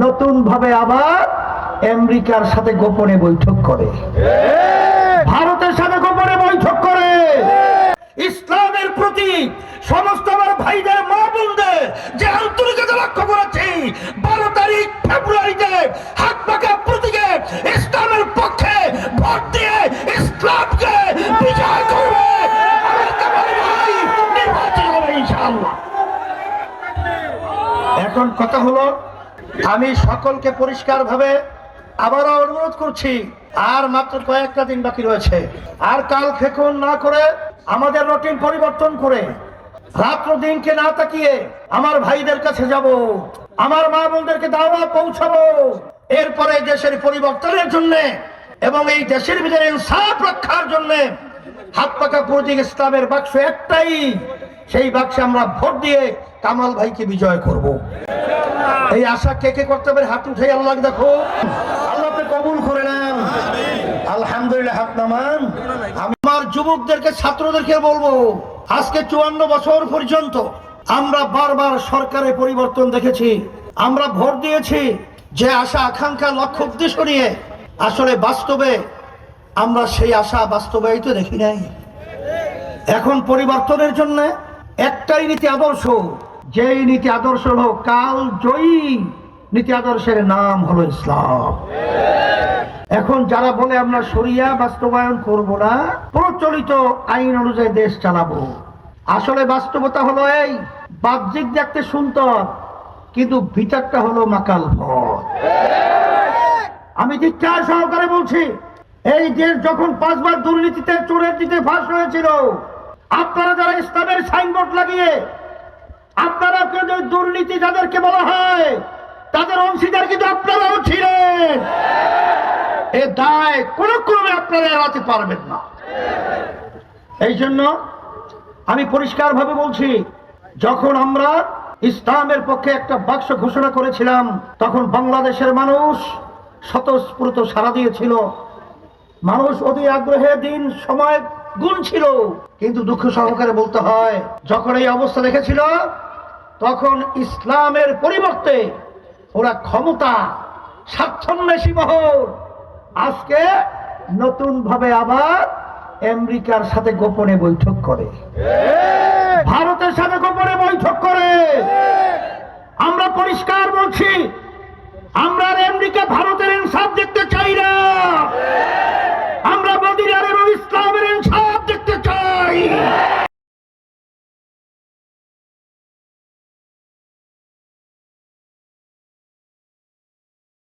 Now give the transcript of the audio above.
নতুন ভাবে আবার আমেরিকার সাথে গোপনে বৈঠক করে, ভারতের সাথে গোপনে বৈঠক করে। ইসলামের প্রতি সমস্ত আমার ভাইদের মা বোনদের যে আন্তরিকতা লক্ষ্য করেছি, 12 তারিখ ফেব্রুয়ারিতে হাত পাকা প্রতীকে ইসলামের পক্ষে ভোট দিয়ে ইসলামকে বিজয় করবে। নির্বাচন হবে ইনশাআল্লাহ। এখন কথা হলো, আমি সকলকে পরিষ্কার ভাবে আবারও অনুরোধ করছি, আর মাত্র কয়েকটা দিন বাকি রয়েছে। আর কাল খেকুন না করে, আমাদের রুটিন পরিবর্তন করে রাত্র দিনকে না তাকিয়ে আমার ভাইদের কাছে যাব, আমার মা বোনদেরকে দাওয়াত পৌঁছাবো। এরপরে দেশের পরিবর্তনের জন্য এবং এই দেশের ভিতরে ইনসাফ রক্ষার জন্য হাত পাকা প্রতীক ইসলামের বাক্স একটাই, সেই বাক্সে আমরা ভোট দিয়ে কামাল ভাইকে বিজয় করব। এই আশা কে কে করতে পারে হাত উঠে আল্লাহ দেখো, আল্লাহ কবুল করে নেন। আলহামদুলিল্লাহ, হাত নামান। আমার যুবকদেরকে ছাত্রদেরকে বলবো, আজকে 54 বছর পর্যন্ত আমরা বারবার সরকারের পরিবর্তন দেখেছি, আমরা ভোট দিয়েছি যে আশা আকাঙ্ক্ষা লক্ষ্য উদ্দেশ্য নিয়ে, আসলে বাস্তবে আমরা সেই আশা বাস্তবায়িত দেখি নাই। এখন পরিবর্তনের জন্য একটাই নীতি আদর্শ, যেই নীতি আদর্শ হলো কাল জয়ী নীতি আদর্শের নাম হলো ইসলাম। এখন যারা বলে আমরা শরিয়া বাস্তবায়ন করব না, প্রচলিত আইন অনুযায়ী দেশ চালাবো, আসলে বাস্তবতা হলো এই, বাহ্যিক দেখতে সুন্দর কিন্তু ভিতরটা হলো মাকাল ভর। আমি ধিক্কার সহকারে বলছি, এই দেশ যখন 5 বার দুর্নীতিতে চোরের দিতে ফাঁস হয়েছিল, আপনারা যারা ইসলামের সাইনবোর্ড লাগিয়ে আপনারা দুর্নীতি যাদেরকে বলা হয় তাদের অংশীদার কিন্তু আপনারাও ছিলেন। এ দায় কোন ক্রমে আপনারা এড়াতে পারবেন না। এই জন্য আমি পরিষ্কার ভাবে বলছি, যখন আমরা ইসলামের পক্ষে একটা বাক্স ঘোষণা করেছিলাম, তখন বাংলাদেশের মানুষ স্বতঃস্ফূর্ত সাড়া দিয়েছিল, মানুষ অতি আগ্রহে দিন সময় গুনছিল। কিন্তু দুঃখ সহকারে বলতে হয়, যখন এই অবস্থা দেখেছিল, তখন ইসলামের পরিবর্তে ওরা ক্ষমতা স্বার্থন্বেষী মহল আজকে নতুন ভাবে আবার আমেরিকার সাথে গোপনে বৈঠক করে, ভারতের সাথে গোপনে বৈঠক করে। আমরা পরিষ্কার বলছি, আমরা আমেরিকা ভারতের ইনসাফ দেখতে